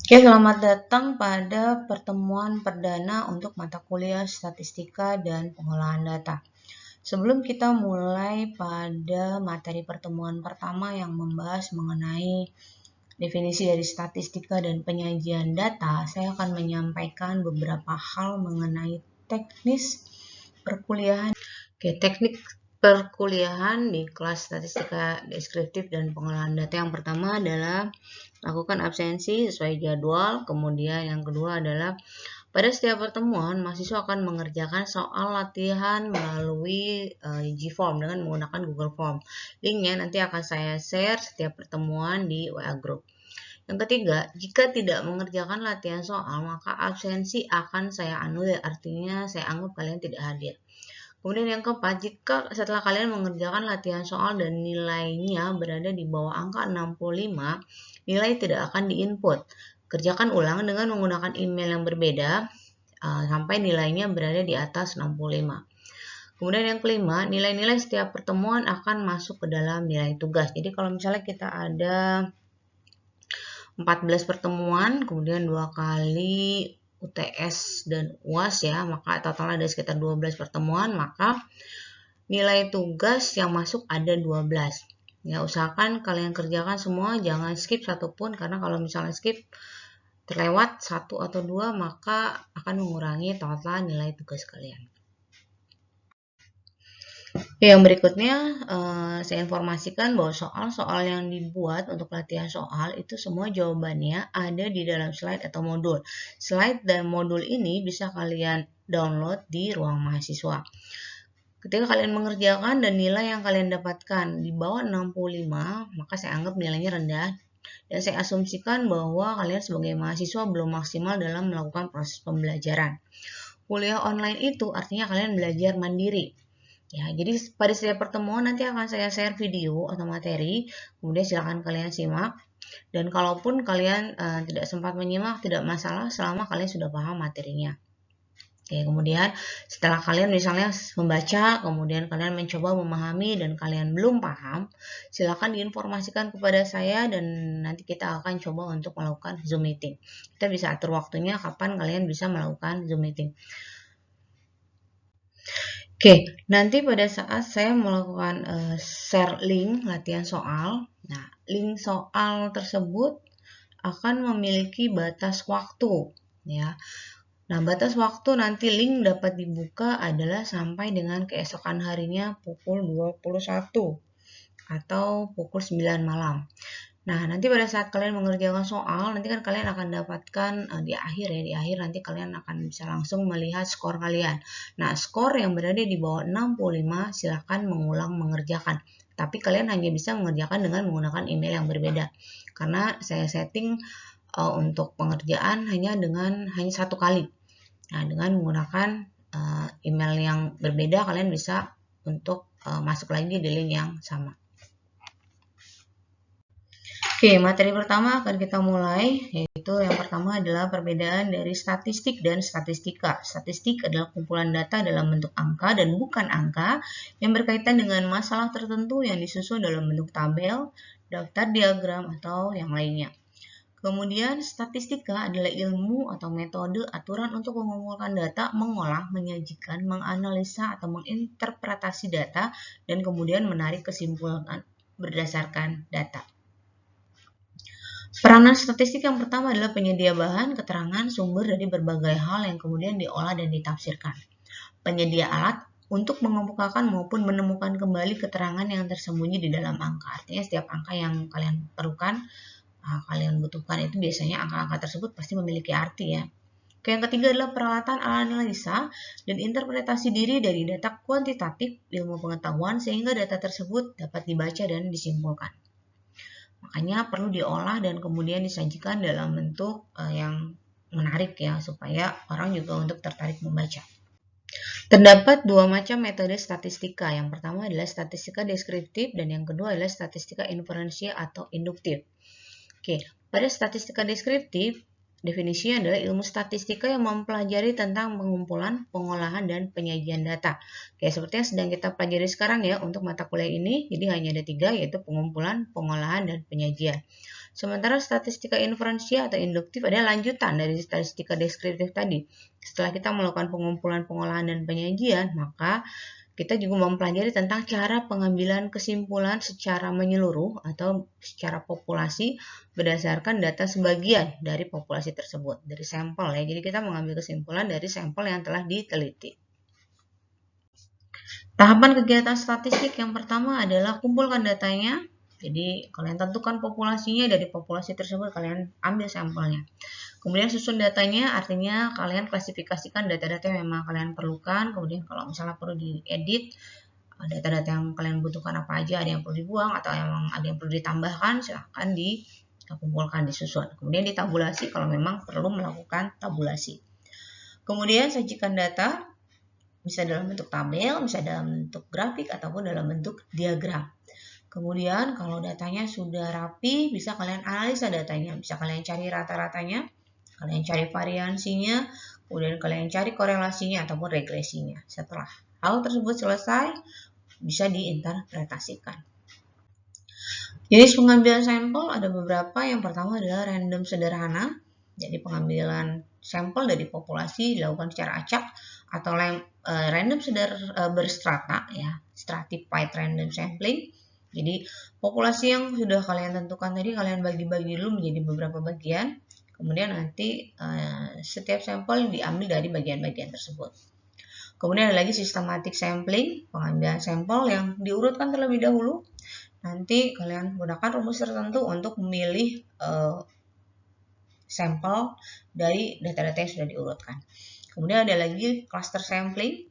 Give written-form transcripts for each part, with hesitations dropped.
Oke, selamat datang pada pertemuan perdana untuk mata kuliah statistika dan pengolahan data. Sebelum kita mulai pada materi pertemuan pertama yang membahas mengenai definisi dari statistika dan penyajian data, saya akan menyampaikan beberapa hal mengenai teknis perkuliahan. Oke, teknik perkuliahan di kelas statistika deskriptif dan pengolahan data yang pertama adalah lakukan absensi sesuai jadwal. Kemudian yang kedua adalah pada setiap pertemuan mahasiswa akan mengerjakan soal latihan melalui Gform dengan menggunakan Google Form. Linknya nanti akan saya share setiap pertemuan di WA Group. Yang ketiga, jika tidak mengerjakan latihan soal, maka absensi akan saya anulir, artinya saya anggap kalian tidak hadir. Kemudian yang keempat, jika setelah kalian mengerjakan latihan soal dan nilainya berada di bawah angka 65, nilai tidak akan diinput. Kerjakan ulang dengan menggunakan email yang berbeda sampai nilainya berada di atas 65. Kemudian yang kelima, nilai-nilai setiap pertemuan akan masuk ke dalam nilai tugas. Jadi kalau misalnya kita ada 14 pertemuan, kemudian 2 kali UTS dan UAS ya, maka total ada sekitar 12 pertemuan, maka nilai tugas yang masuk ada 12. Ya, usahakan kalian kerjakan semua, jangan skip satupun, karena kalau misalnya skip terlewat satu atau dua, maka akan mengurangi total nilai tugas kalian. Yang berikutnya, saya informasikan bahwa soal-soal yang dibuat untuk latihan soal itu semua jawabannya ada di dalam slide atau modul. Slide dan modul ini bisa kalian download di ruang mahasiswa. Ketika kalian mengerjakan dan nilai yang kalian dapatkan di bawah 65, maka saya anggap nilainya rendah. Dan saya asumsikan bahwa kalian sebagai mahasiswa belum maksimal dalam melakukan proses pembelajaran. Kuliah online itu artinya kalian belajar mandiri. Ya, jadi pada setiap pertemuan nanti akan saya share video atau materi, kemudian silakan kalian simak. Dan kalaupun kalian tidak sempat menyimak, tidak masalah selama kalian sudah paham materinya. Oke, kemudian setelah kalian misalnya membaca, kemudian kalian mencoba memahami dan kalian belum paham, silakan diinformasikan kepada saya dan nanti kita akan coba untuk melakukan Zoom meeting. Kita bisa atur waktunya kapan kalian bisa melakukan Zoom meeting. Oke, nanti pada saat saya melakukan share link latihan soal, nah link soal tersebut akan memiliki batas waktu, ya. Nah, batas waktu nanti link dapat dibuka adalah sampai dengan keesokan harinya pukul 21 atau pukul 9 malam. Nah, nanti pada saat kalian mengerjakan soal, nanti kan kalian akan dapatkan di akhir nanti kalian akan bisa langsung melihat skor kalian. Nah, skor yang berada di bawah 65 silahkan mengulang mengerjakan. Tapi kalian hanya bisa mengerjakan dengan menggunakan email yang berbeda. Karena saya setting untuk pengerjaan hanya satu kali. Nah, dengan menggunakan email yang berbeda, kalian bisa untuk masuk lagi di link yang sama. Oke, materi pertama akan kita mulai, yaitu yang pertama adalah perbedaan dari statistik dan statistika. Statistik adalah kumpulan data dalam bentuk angka dan bukan angka yang berkaitan dengan masalah tertentu yang disusun dalam bentuk tabel, daftar diagram, atau yang lainnya. Kemudian, statistika adalah ilmu atau metode aturan untuk mengumpulkan data, mengolah, menyajikan, menganalisa, atau menginterpretasi data, dan kemudian menarik kesimpulan berdasarkan data. Peranan statistik yang pertama adalah penyedia bahan, keterangan, sumber dari berbagai hal yang kemudian diolah dan ditafsirkan. Penyedia alat untuk mengemukakan maupun menemukan kembali keterangan yang tersembunyi di dalam angka. Artinya setiap angka yang kalian perlukan, kalian butuhkan itu biasanya angka-angka tersebut pasti memiliki arti ya. Yang ketiga adalah peralatan analisa dan interpretasi diri dari data kuantitatif ilmu pengetahuan sehingga data tersebut dapat dibaca dan disimpulkan. Makanya perlu diolah dan kemudian disajikan dalam bentuk yang menarik ya, supaya orang juga untuk tertarik membaca. Terdapat dua macam metode statistika. Yang pertama adalah statistika deskriptif dan yang kedua adalah statistika inferensial atau induktif. Oke, pada statistika deskriptif, definisinya adalah ilmu statistika yang mempelajari tentang pengumpulan, pengolahan, dan penyajian data. Oke, seperti yang sedang kita pelajari sekarang ya untuk mata kuliah ini, jadi hanya ada 3 yaitu pengumpulan, pengolahan, dan penyajian. Sementara statistika inferensial atau induktif adalah lanjutan dari statistika deskriptif tadi. Setelah kita melakukan pengumpulan, pengolahan, dan penyajian, maka kita juga mempelajari tentang cara pengambilan kesimpulan secara menyeluruh atau secara populasi berdasarkan data sebagian dari populasi tersebut, dari sampel ya. Jadi kita mengambil kesimpulan dari sampel yang telah diteliti. Tahapan kegiatan statistik yang pertama adalah kumpulkan datanya. Jadi kalian tentukan populasinya, dari populasi tersebut kalian ambil sampelnya. Kemudian susun datanya, artinya kalian klasifikasikan data-data yang memang kalian perlukan. Kemudian kalau misalnya perlu diedit, data-data yang kalian butuhkan apa aja, ada yang perlu dibuang atau yang ada yang perlu ditambahkan, silahkan dikumpulkan, disusun. Kemudian ditabulasi kalau memang perlu melakukan tabulasi. Kemudian sajikan data, bisa dalam bentuk tabel, bisa dalam bentuk grafik, ataupun dalam bentuk diagram. Kemudian kalau datanya sudah rapi, bisa kalian analisa datanya, bisa kalian cari rata-ratanya, kalian cari variansinya, kemudian kalian cari korelasinya ataupun regresinya. Setelah hal tersebut selesai, bisa diinterpretasikan. Jenis pengambilan sampel ada beberapa. Yang pertama adalah random sederhana. Jadi pengambilan sampel dari populasi dilakukan secara acak, atau random berstrata ya, stratified random sampling. Jadi populasi yang sudah kalian tentukan tadi kalian bagi-bagi dulu menjadi beberapa bagian. Kemudian nanti setiap sampel diambil dari bagian-bagian tersebut. Kemudian ada lagi systematic sampling, pengambilan sampel yang diurutkan terlebih dahulu. Nanti kalian gunakan rumus tertentu untuk memilih sampel dari data-data yang sudah diurutkan. Kemudian ada lagi cluster sampling,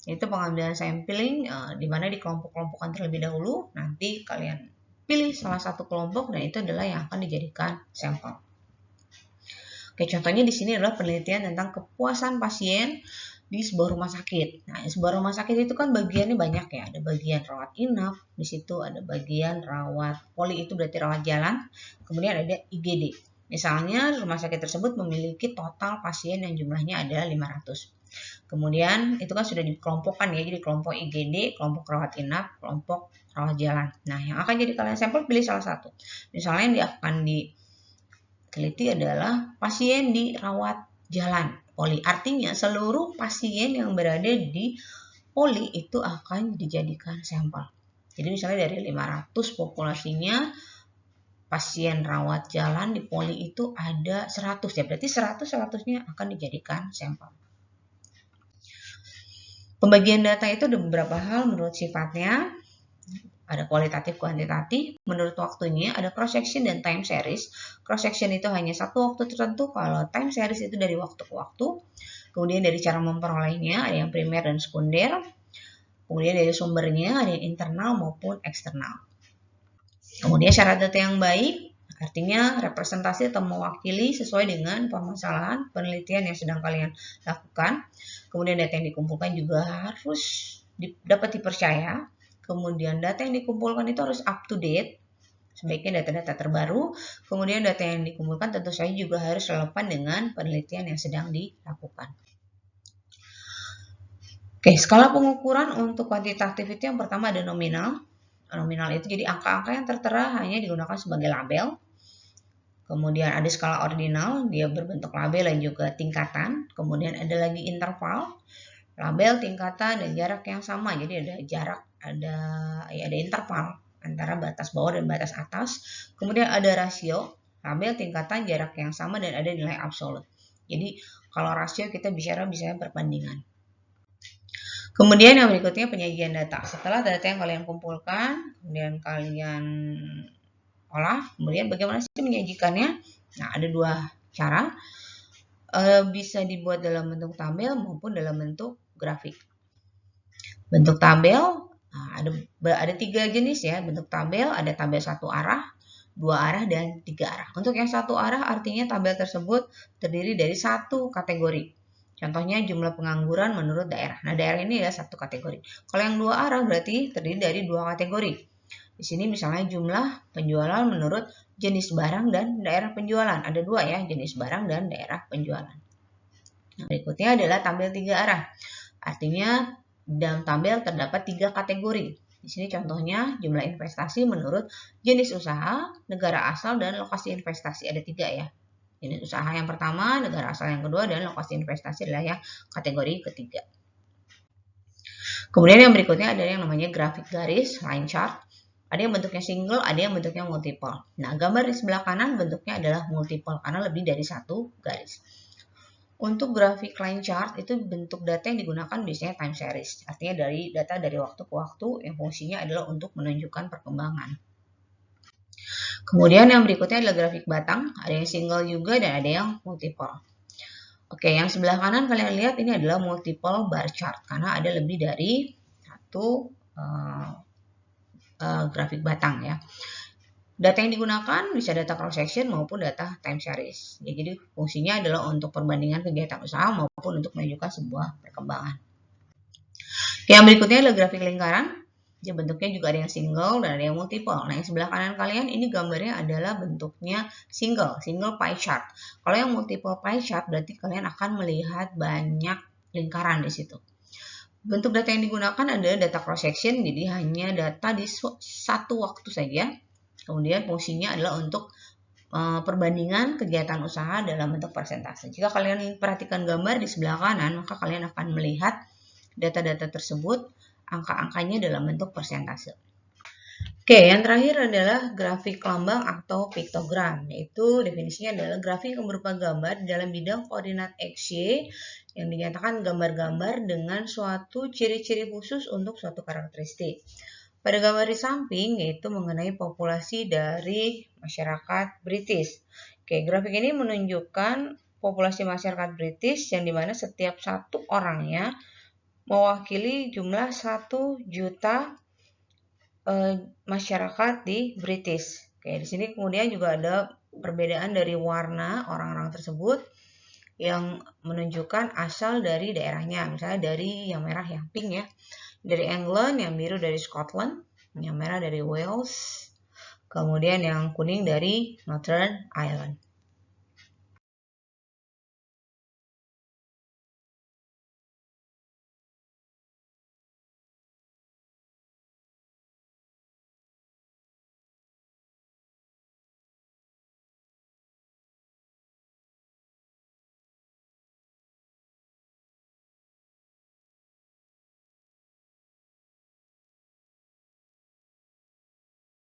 yaitu pengambilan sampling di mana dikelompok-kelompokkan terlebih dahulu. Nanti kalian pilih salah satu kelompok dan itu adalah yang akan dijadikan sampel. Oke, contohnya di sini adalah penelitian tentang kepuasan pasien di sebuah rumah sakit. Nah, sebuah rumah sakit itu kan bagiannya banyak ya. Ada bagian rawat inap, di situ ada bagian rawat poli, itu berarti rawat jalan. Kemudian ada IGD. Misalnya rumah sakit tersebut memiliki total pasien yang jumlahnya adalah 500. Kemudian itu kan sudah dikelompokkan ya, jadi kelompok IGD, kelompok rawat inap, kelompok rawat jalan. Nah, yang akan jadi kalian sampel pilih salah satu. Misalnya yang akan diteliti adalah pasien di rawat jalan poli. Artinya seluruh pasien yang berada di poli itu akan dijadikan sampel. Jadi misalnya dari 500 populasinya, pasien rawat jalan di poli itu ada 100 ya, berarti 100-100-nya akan dijadikan sampel. Pembagian data itu ada beberapa hal menurut sifatnya. Ada kualitatif, kuantitatif, menurut waktunya, ada cross section dan time series. Cross section itu hanya satu waktu tertentu, kalau time series itu dari waktu ke waktu. Kemudian dari cara memperolehnya, ada yang primer dan sekunder. Kemudian dari sumbernya, ada yang internal maupun eksternal. Kemudian syarat data yang baik, artinya representasi atau mewakili sesuai dengan permasalahan penelitian yang sedang kalian lakukan. Kemudian data yang dikumpulkan juga harus dapat dipercaya. Kemudian data yang dikumpulkan itu harus up to date, sebaiknya data-data terbaru. Kemudian data yang dikumpulkan tentu saja juga harus relevan dengan penelitian yang sedang dilakukan. Oke, skala pengukuran untuk kuantitatif itu yang pertama ada nominal. Nominal itu jadi angka-angka yang tertera hanya digunakan sebagai label. Kemudian ada skala ordinal, dia berbentuk label dan juga tingkatan. Kemudian ada lagi interval, label, tingkatan, dan jarak yang sama. Jadi ada jarak, ada interval antara batas bawah dan batas atas. Kemudian ada rasio, label, tingkatan, jarak yang sama, dan ada nilai absolut. Jadi kalau rasio kita bicara misalnya perbandingan. Kemudian yang berikutnya penyajian data. Setelah data yang kalian kumpulkan, kemudian kalian olah, kemudian bagaimana sih menyajikannya? Nah, ada dua cara. Bisa dibuat dalam bentuk tabel maupun dalam bentuk grafik. Bentuk tabel, nah, ada 3 jenis ya. Bentuk tabel, ada tabel satu arah, 2 arah, dan 3 arah. Untuk yang satu arah artinya tabel tersebut terdiri dari satu kategori. Contohnya jumlah pengangguran menurut daerah. Nah, daerah ini adalah satu kategori. Kalau yang 2 arah berarti terdiri dari 2 kategori. Di sini misalnya jumlah penjualan menurut jenis barang dan daerah penjualan. Ada 2 ya, jenis barang dan daerah penjualan. Nah, berikutnya adalah tabel 3 arah. Artinya dalam tabel terdapat 3 kategori. Di sini contohnya jumlah investasi menurut jenis usaha, negara asal, dan lokasi investasi. Ada 3 ya. Jenis usaha yang pertama, negara asal yang kedua, dan lokasi investasi adalah yang kategori ketiga. Kemudian yang berikutnya ada yang namanya grafik garis, line chart. Ada yang bentuknya single, ada yang bentuknya multiple. Nah, gambar di sebelah kanan bentuknya adalah multiple karena lebih dari satu garis. Untuk grafik line chart itu bentuk data yang digunakan biasanya time series. Artinya data dari waktu ke waktu yang fungsinya adalah untuk menunjukkan perkembangan. Kemudian yang berikutnya adalah grafik batang. Ada yang single juga dan ada yang multiple. Oke, yang sebelah kanan kalian lihat ini adalah multiple bar chart karena ada lebih dari satu grafik batang ya. Data yang digunakan bisa data cross section maupun data time series. Ya, jadi fungsinya adalah untuk perbandingan kegiatan usaha maupun untuk menunjukkan sebuah perkembangan. Yang berikutnya adalah grafik lingkaran. Jadi bentuknya juga ada yang single dan ada yang multiple. Nah, yang sebelah kanan kalian ini gambarnya adalah bentuknya single pie chart. Kalau yang multiple pie chart berarti kalian akan melihat banyak lingkaran di situ. Bentuk data yang digunakan adalah data cross section, jadi hanya data di satu waktu saja. Kemudian fungsinya adalah untuk perbandingan kegiatan usaha dalam bentuk persentase. Jika kalian perhatikan gambar di sebelah kanan, maka kalian akan melihat data-data tersebut, angka-angkanya dalam bentuk persentase. Oke, yang terakhir adalah grafik lambang atau piktogram, yaitu definisinya adalah grafik yang berupa gambar dalam bidang koordinat XY yang dinyatakan gambar-gambar dengan suatu ciri-ciri khusus untuk suatu karakteristik. Pada gambar di samping yaitu mengenai populasi dari masyarakat British. Oke, grafik ini menunjukkan populasi masyarakat British yang dimana setiap satu orangnya mewakili jumlah 1 juta masyarakat di British. Oke, di sini kemudian juga ada perbedaan dari warna orang-orang tersebut yang menunjukkan asal dari daerahnya. Misalnya dari yang merah yang pink ya, dari England, yang biru dari Scotland, yang merah dari Wales, kemudian yang kuning dari Northern Ireland.